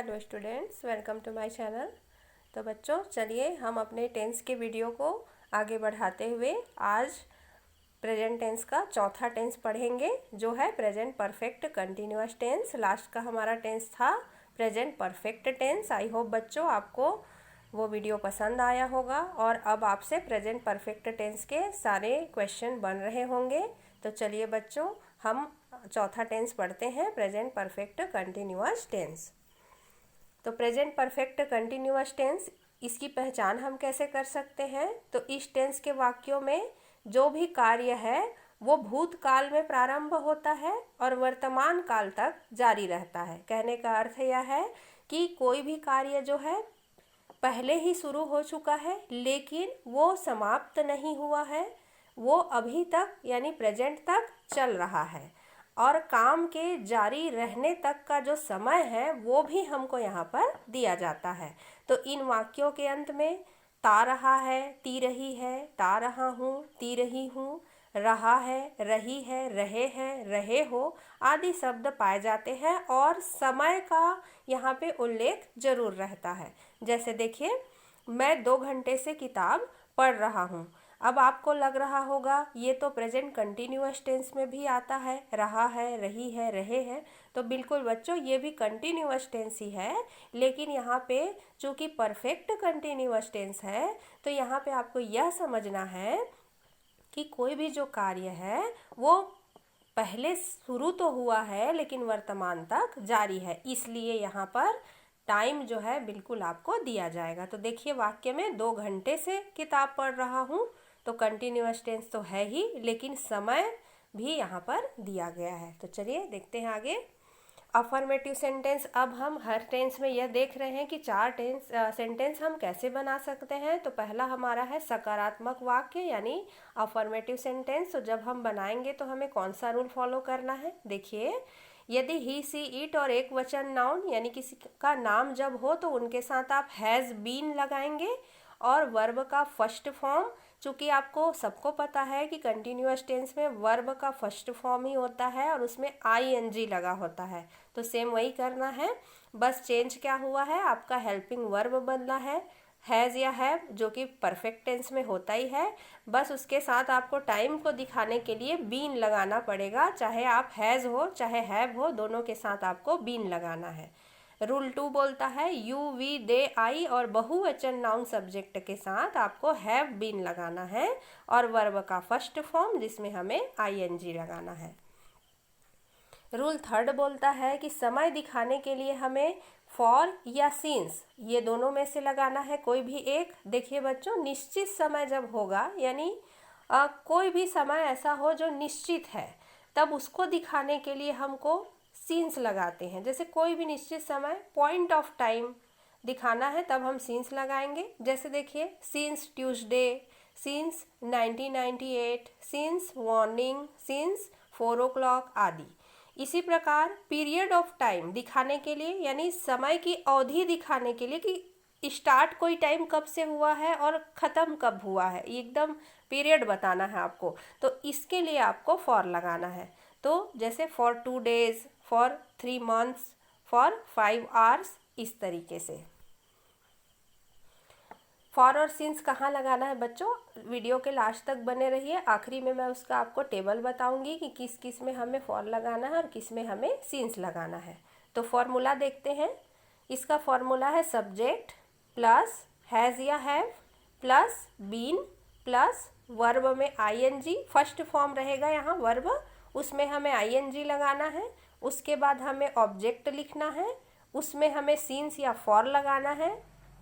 Hello students, welcome to my channel. तो बच्चों चलिए हम अपने टेंस के वीडियो को आगे बढ़ाते हुए आज प्रेजेंट टेंस का चौथा टेंस पढ़ेंगे, जो है present perfect continuous tense. Last का हमारा टेंस था present perfect tense. I hope बच्चों आपको वो वीडियो पसंद आया होगा और अब आपसे प्रेजेंट परफेक्ट टेंस के सारे क्वेश्चन बन रहे होंगे। तो चलिए बच्चों हम चौथा टेंस पढ़ते हैं, प्रेजेंट परफेक्ट कंटिन्यूअस टेंस। तो प्रेजेंट परफेक्ट कंटिन्यूअस टेंस, इसकी पहचान हम कैसे कर सकते हैं? तो इस टेंस के वाक्यों में जो भी कार्य है वो भूतकाल में प्रारंभ होता है और वर्तमान काल तक जारी रहता है। कहने का अर्थ यह है कि कोई भी कार्य जो है पहले ही शुरू हो चुका है लेकिन वो समाप्त नहीं हुआ है, वो अभी तक यानी प्रेजेंट तक चल रहा है और काम के जारी रहने तक का जो समय है वो भी हमको यहाँ पर दिया जाता है। तो इन वाक्यों के अंत में ता रहा है, ती रही है, ता रहा हूँ, ती रही हूँ, रहा है, रही है, रहे हैं, रहे हो आदि शब्द पाए जाते हैं और समय का यहाँ पे उल्लेख जरूर रहता है। जैसे देखिए, मैं 2 घंटे से किताब पढ़ रहा हूँ। अब आपको लग रहा होगा ये तो प्रेजेंट कंटिन्यूअस टेंस में भी आता है, रहा है, रही है, रहे हैं। तो बिल्कुल बच्चों ये भी कंटिन्यूअस टेंस ही है, लेकिन यहाँ पे चूँकि परफेक्ट कंटिन्यूअस टेंस है तो यहाँ पे आपको यह समझना है कि कोई भी जो कार्य है वो पहले शुरू तो हुआ है लेकिन वर्तमान तक जारी है, इसलिए यहाँ पर टाइम जो है बिल्कुल आपको दिया जाएगा। तो देखिए वाक्य में 2 घंटे से किताब पढ़ रहा हूँ, तो कंटिन्यूअस टेंस तो है ही लेकिन समय भी यहाँ पर दिया गया है। तो चलिए देखते हैं आगे अफर्मेटिव सेंटेंस। अब हम हर टेंस में यह देख रहे हैं कि 4 सेंटेंस हम कैसे बना सकते हैं। तो पहला हमारा है सकारात्मक वाक्य यानी अफर्मेटिव सेंटेंस। तो जब हम बनाएंगे तो हमें कौन सा रूल फॉलो करना है? देखिए, यदि ही, सी, इट और एक वचन नाउन यानी किसी का नाम जब हो तो उनके साथ आप हैज़ बीन लगाएंगे और वर्ब का फर्स्ट फॉर्म, चूँकि आपको सबको पता है कि कंटिन्यूअस टेंस में वर्ब का फर्स्ट फॉर्म ही होता है और उसमें आईएनजी लगा होता है, तो सेम वही करना है। बस चेंज क्या हुआ है, आपका हेल्पिंग वर्ब बदला है, हैज़ या हैव, जो कि परफेक्ट टेंस में होता ही है। बस उसके साथ आपको टाइम को दिखाने के लिए बीन लगाना पड़ेगा, चाहे आप हैज़ हो चाहे हैव हो, दोनों के साथ आपको बीन लगाना है। रूल 2 बोलता है यू, वी, दे, आई और बहुवचन नाउन सब्जेक्ट के साथ आपको हैव बीन लगाना है और वर्ब का फर्स्ट फॉर्म जिसमें हमें आईएनजी लगाना है। रूल 3 बोलता है कि समय दिखाने के लिए हमें फॉर या सिंस, ये दोनों में से लगाना है कोई भी एक। देखिए बच्चों, निश्चित समय जब होगा यानी कोई भी समय ऐसा हो जो निश्चित है, तब उसको दिखाने के लिए हमको सीन्स लगाते हैं। जैसे कोई भी निश्चित समय, पॉइंट ऑफ टाइम दिखाना है तब हम सीन्स लगाएंगे। जैसे देखिए, scenes Tuesday, scenes 1998, scenes morning, scenes 4 o'clock आदि। इसी प्रकार पीरियड ऑफ टाइम दिखाने के लिए यानी समय की अवधि दिखाने के लिए कि स्टार्ट कोई टाइम कब से हुआ है और ख़त्म कब हुआ है, एकदम पीरियड बताना है आपको, तो इसके लिए आपको फॉर लगाना है। तो जैसे for 2 days, for 3 months, for 5 hours, इस तरीके से। फॉर और सिंस कहाँ लगाना है बच्चों? वीडियो के लास्ट तक बने रहिए, आखिरी में मैं उसका आपको टेबल बताऊंगी कि किस किस में हमें फॉर लगाना है और किस में हमें सिंस लगाना है। तो फॉर्मूला देखते हैं। इसका फॉर्मूला है सब्जेक्ट प्लस हैज़ या have plus been plus verb में आईएनजी, फर्स्ट फॉर्म रहेगा यहाँ वर्ब, उसमें हमें आईएनजी लगाना है। उसके बाद हमें ऑब्जेक्ट लिखना है, उसमें हमें सिंस या फॉर लगाना है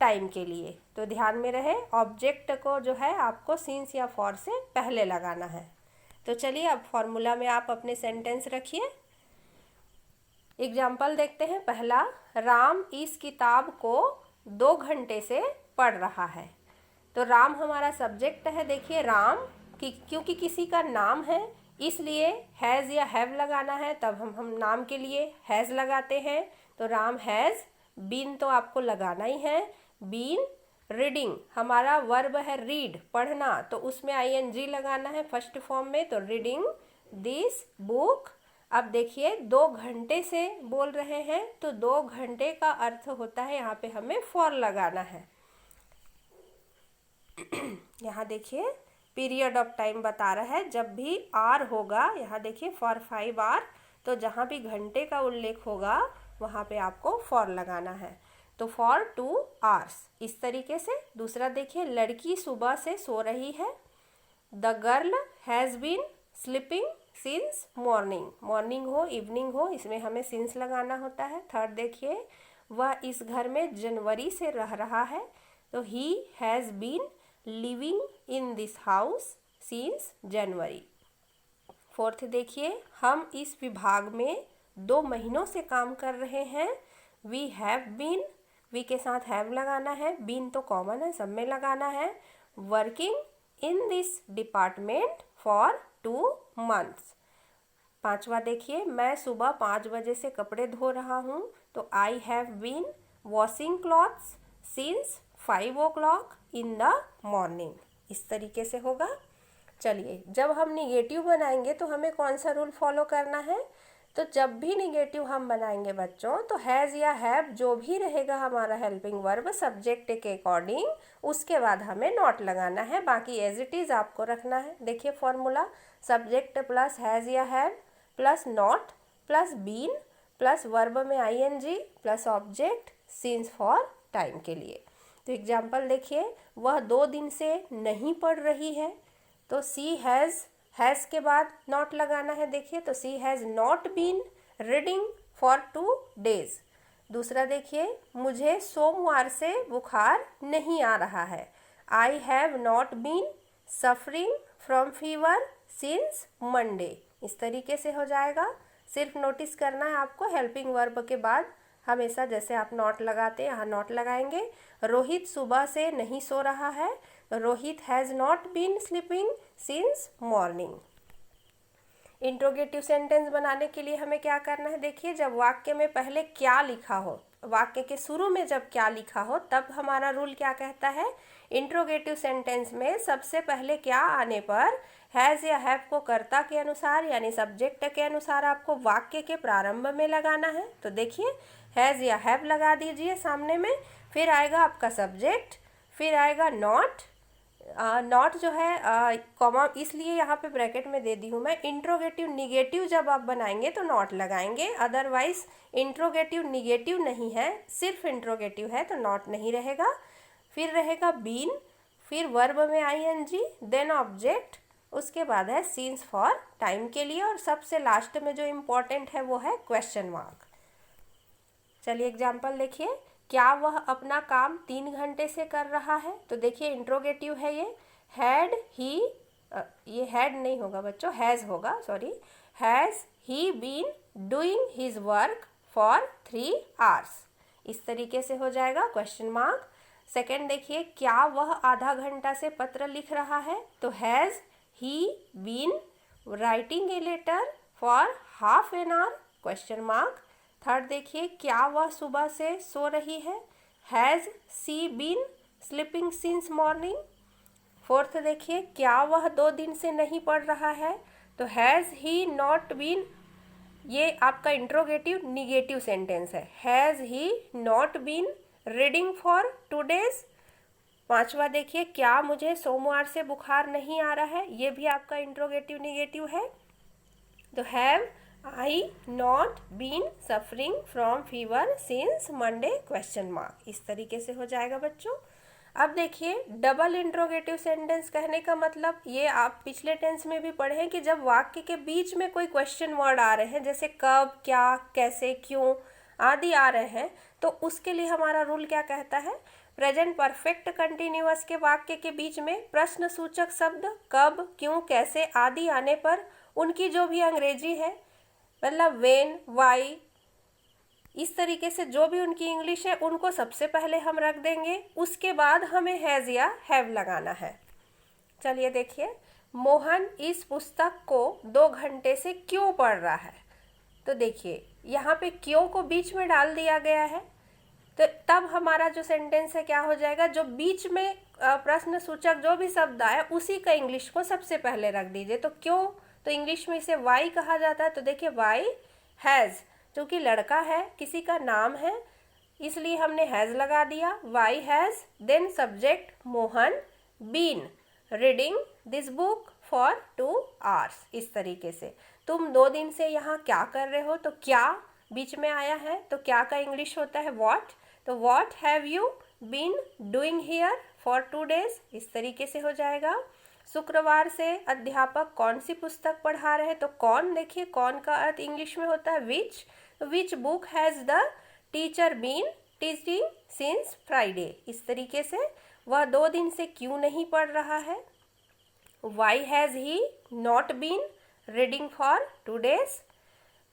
टाइम के लिए। तो ध्यान में रहे, ऑब्जेक्ट को जो है आपको सिंस या फॉर से पहले लगाना है। तो चलिए अब फॉर्मूला में आप अपने सेंटेंस रखिए। एग्जाम्पल देखते हैं। पहला, राम इस किताब को 2 घंटे से पढ़ रहा है। तो राम हमारा सब्जेक्ट है। देखिए राम क्योंकि किसी का नाम है इसलिए हैज़ या हैव लगाना है, तब हम नाम के लिए हैज़ लगाते हैं। तो राम हैज़ बीन, तो आपको लगाना ही है बीन रीडिंग, हमारा वर्ब है रीड पढ़ना, तो उसमें आईएनजी लगाना है फर्स्ट फॉर्म में। तो रीडिंग दिस बुक अब देखिए 2 घंटे से बोल रहे हैं तो 2 घंटे का अर्थ होता है यहाँ पे हमें फॉर लगाना है। यहाँ देखिए पीरियड ऑफ टाइम बता रहा है, जब भी आर होगा, यहाँ देखिए फॉर 5 आवर, तो जहाँ भी घंटे का उल्लेख होगा वहाँ पे आपको फॉर लगाना है। तो फॉर 2 आवर्स इस तरीके से। दूसरा देखिए लड़की सुबह से सो रही है। The girl has been sleeping since morning, morning हो इवनिंग हो इसमें हमें सिंस लगाना होता है। थर्ड देखिए वह इस घर में जनवरी से रह रहा है, तो he has been living in this house since January. Fourth देखिए हम इस विभाग में 2 महीनों से काम कर रहे हैं। वी हैव बीन, वी के साथ हैव लगाना है, बीन तो कॉमन है सब में लगाना है। Working in this department for 2 months. पांचवा देखिए मैं सुबह 5 बजे से कपड़े धो रहा हूँ, तो I have been washing clothes since 5 o'clock in the morning. इस तरीके से होगा। चलिए जब हम निगेटिव बनाएंगे तो हमें कौन सा रूल फॉलो करना है, तो जब भी निगेटिव हम बनाएंगे बच्चों तो हैज़ या हैव जो भी रहेगा हमारा हेल्पिंग वर्ब सब्जेक्ट के अकॉर्डिंग, उसके बाद हमें नॉट लगाना है, बाकी एज इट इज़ आपको रखना है। देखिए फॉर्मूला सब्जेक्ट प्लस हैज़ या have plus not plus been plus verb में ING plus object since for time के लिए। तो एग्जाम्पल देखिए वह 2 दिन से नहीं पढ़ रही है, तो सी हैज़ के बाद नॉट लगाना है। देखिए तो she has not been reading for 2 days। दूसरा देखिए मुझे सोमवार से बुखार नहीं आ रहा है। I have not been suffering from fever since Monday. इस तरीके से हो जाएगा। सिर्फ नोटिस करना है आपको हेल्पिंग वर्ब के बाद हमेशा जैसे आप नॉट लगाते हैं यहाँ नॉट लगाएंगे। रोहित सुबह से नहीं सो रहा है, Rohit has not been sleeping since morning. Interrogative sentence बनाने के लिए हमें क्या करना है, देखिए जब वाक्य में पहले क्या लिखा हो, वाक्य के शुरू में जब क्या लिखा हो तब हमारा रूल क्या कहता है, इंट्रोगेटिव सेंटेंस में सबसे पहले क्या आने पर हैज़ या हैव को कर्ता के अनुसार यानी सब्जेक्ट के अनुसार आपको वाक्य के प्रारंभ में लगाना है। तो देखिए हैज़ या हैव लगा दीजिए सामने में, फिर आएगा आपका सब्जेक्ट, फिर आएगा नॉट। नॉट जो है कॉमा इसलिए यहाँ पे ब्रैकेट में दे दी हूँ मैं। इंट्रोगेटिव निगेटिव जब आप बनाएंगे तो नॉट लगाएंगे, अदरवाइज इंट्रोगेटिव निगेटिव नहीं है सिर्फ इंट्रोगेटिव है तो नॉट नहीं रहेगा। फिर रहेगा बीन, फिर वर्ब में ING देन ऑब्जेक्ट, उसके बाद है सिंस फॉर टाइम के लिए, और सबसे लास्ट में जो इम्पोर्टेंट है वो है क्वेश्चन मार्क। चलिए एग्जाम्पल देखिए क्या वह अपना काम 3 घंटे से कर रहा है, तो देखिए इंट्रोगेटिव है ये। हैड ही, ये हैड नहीं होगा बच्चों, हैज़ होगा, sorry. Has he been doing his work for 3 hours। इस तरीके से हो जाएगा क्वेश्चन मार्क। सेकेंड देखिए क्या वह आधा घंटा से पत्र लिख रहा है, तो has he been writing a letter for half an hour, question mark. Third देखिए क्या वह सुबह से सो रही है, has she been sleeping since morning. Fourth देखिए क्या वह 2 दिन से नहीं पढ़ रहा है, तो हैज़ ही नॉट बीन, ये आपका इंट्रोगेटिव निगेटिव सेंटेंस है, has he not been reading for 2 days। पांचवा देखिए क्या मुझे सोमवार से बुखार नहीं आ रहा है, ये भी आपका इंट्रोगेटिव निगेटिव है, तो have I not been suffering from fever since Monday, question mark. इस तरीके से हो जाएगा बच्चों। अब देखिए डबल इंट्रोगेटिव सेंटेंस कहने का मतलब ये आप पिछले टेंस में भी पढ़े हैं कि जब वाक्य के बीच में कोई क्वेश्चन वर्ड आ रहे हैं जैसे कब, क्या, कैसे, क्यों आदि आ रहे हैं, तो उसके लिए हमारा रूल क्या कहता है, प्रेजेंट परफेक्ट कंटिन्यूअस के वाक्य के बीच में प्रश्न सूचक शब्द कब, क्यों, कैसे आदि आने पर उनकी जो भी अंग्रेजी है मतलब व्हेन, व्हाई, इस तरीके से जो भी उनकी इंग्लिश है उनको सबसे पहले हम रख देंगे, उसके बाद हमें हैज़ या हैव लगाना है। चलिए देखिए मोहन इस पुस्तक को 2 घंटे से क्यों पढ़ रहा है, तो देखिए यहाँ पे क्यों को बीच में डाल दिया गया है, तो तब हमारा जो सेंटेंस है क्या हो जाएगा, जो बीच में प्रश्न सूचक जो भी शब्द आए उसी का इंग्लिश को सबसे पहले रख दीजिए। तो क्यों, तो इंग्लिश में इसे वाई कहा जाता है। तो देखिए वाई हैज़, क्योंकि लड़का है, किसी का नाम है, इसलिए हमने हैज़ लगा दिया। Why has, then subject Mohan been reading this book for 2 hours। इस तरीके से तुम 2 दिन से यहाँ क्या कर रहे हो, तो क्या बीच में आया है, तो क्या का इंग्लिश होता है व्हाट। तो what have you been doing here for 2 days। इस तरीके से हो जाएगा। शुक्रवार से अध्यापक कौन सी पुस्तक पढ़ा रहे हैं, तो कौन, देखिए कौन का अर्थ इंग्लिश में होता है which book has the teacher been teaching since Friday. इस तरीके से वह 2 दिन से क्यों नहीं पढ़ रहा है। Why has he not been reading for 2 days।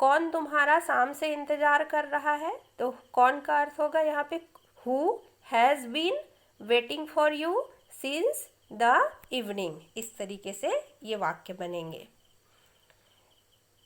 कौन तुम्हारा शाम से इंतजार कर रहा है, तो कौन का अर्थ होगा यहाँ पे who has been waiting for you since the evening. इस तरीके से ये वाक्य बनेंगे।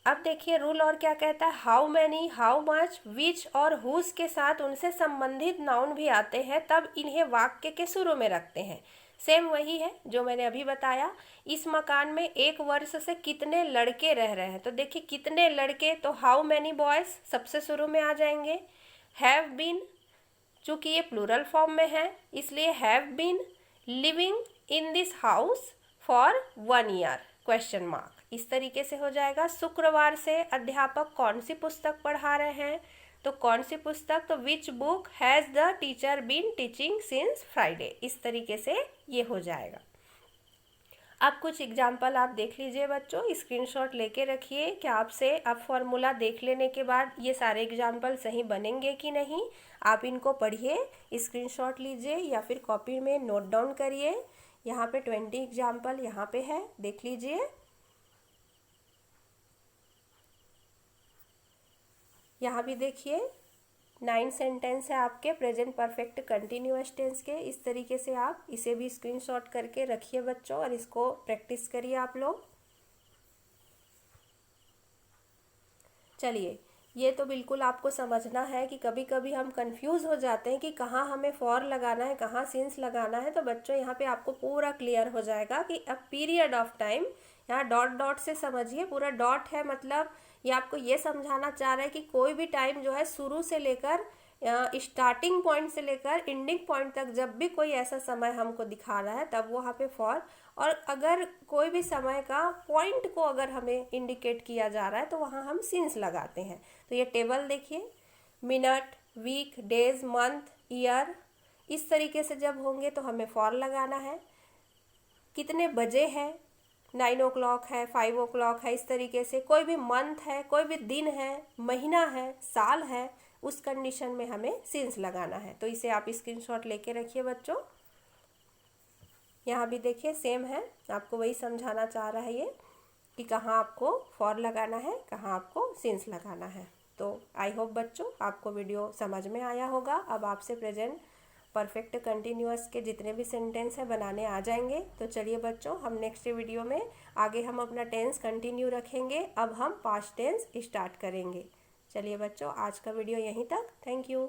अब देखिए रूल और क्या कहता है, हाउ मैनी, हाउ मच, विच और हुज के साथ उनसे संबंधित नाउन भी आते हैं, तब इन्हें वाक्य के शुरू में रखते हैं। सेम वही है जो मैंने अभी बताया। इस मकान में 1 वर्ष से कितने लड़के रह रहे हैं, तो देखिए कितने लड़के, तो हाउ मैनी बॉयज सबसे शुरू में आ जाएंगे। हैव बीन, चूँकि ये प्लूरल फॉर्म में है इसलिए have been living in this house for 1 year question mark. इस तरीके से हो जाएगा। शुक्रवार से अध्यापक कौन सी पुस्तक पढ़ा रहे हैं, तो कौन सी पुस्तक, तो which book has the teacher been teaching since Friday. इस तरीके से ये हो जाएगा। अब कुछ एग्जाम्पल आप देख लीजिए बच्चों, स्क्रीनशॉट लेके रखिए कि आपसे अब फॉर्मूला देख लेने के बाद ये सारे एग्जाम्पल सही बनेंगे कि नहीं। आप इनको पढ़िए, स्क्रीनशॉट लीजिए या फिर कॉपी में नोट डाउन करिए। यहाँ पे 20 एग्जाम्पल यहाँ पे है, देख लीजिए। यहाँ भी देखिए 9 सेंटेंस है आपके प्रेजेंट परफेक्ट कंटिन्यूअस टेंस के। इस तरीके से आप इसे भी स्क्रीनशॉट करके रखिए बच्चों और इसको प्रैक्टिस करिए आप लोग। चलिए, ये तो बिल्कुल आपको समझना है कि कभी कभी हम कंफ्यूज हो जाते हैं कि कहाँ हमें फॉर लगाना है, कहाँ सिंस लगाना है। तो बच्चों यहाँ पे आपको पूरा क्लियर हो जाएगा कि अ पीरियड ऑफ टाइम, यहाँ डॉट डॉट से समझिए, पूरा डॉट है मतलब ये आपको ये समझाना चाह रहा है कि कोई भी टाइम जो है शुरू से लेकर स्टार्टिंग पॉइंट से लेकर एंडिंग पॉइंट तक जब भी कोई ऐसा समय हमको दिखा रहा है तब वहाँ पे फॉर, और अगर कोई भी समय का पॉइंट को अगर हमें इंडिकेट किया जा रहा है तो वहाँ हम सिंस लगाते हैं। तो ये टेबल देखिए, minute, week, days, month, year, इस तरीके से जब होंगे तो हमें फॉर लगाना है। कितने बजे है, 9 o'clock है, 5 o'clock है, इस तरीके से कोई भी मंथ है, कोई भी दिन है, महीना है, साल है, उस कंडीशन में हमें सिंस लगाना है। तो इसे आप स्क्रीनशॉट लेके रखिए बच्चों। यहाँ भी देखिए सेम है, आपको वही समझाना चाह रहा है ये कि कहाँ आपको फॉर लगाना है, कहाँ आपको सिंस लगाना है। तो आई होप बच्चों आपको वीडियो समझ में आया होगा। अब आपसे प्रेजेंट परफेक्ट कंटिन्यूअस के जितने भी सेंटेंस हैं बनाने आ जाएंगे। तो चलिए बच्चों, हम नेक्स्ट वीडियो में आगे हम अपना टेंस कंटिन्यू रखेंगे। अब हम पास्ट टेंस स्टार्ट करेंगे। चलिए बच्चों, आज का वीडियो यहीं तक। Thank you.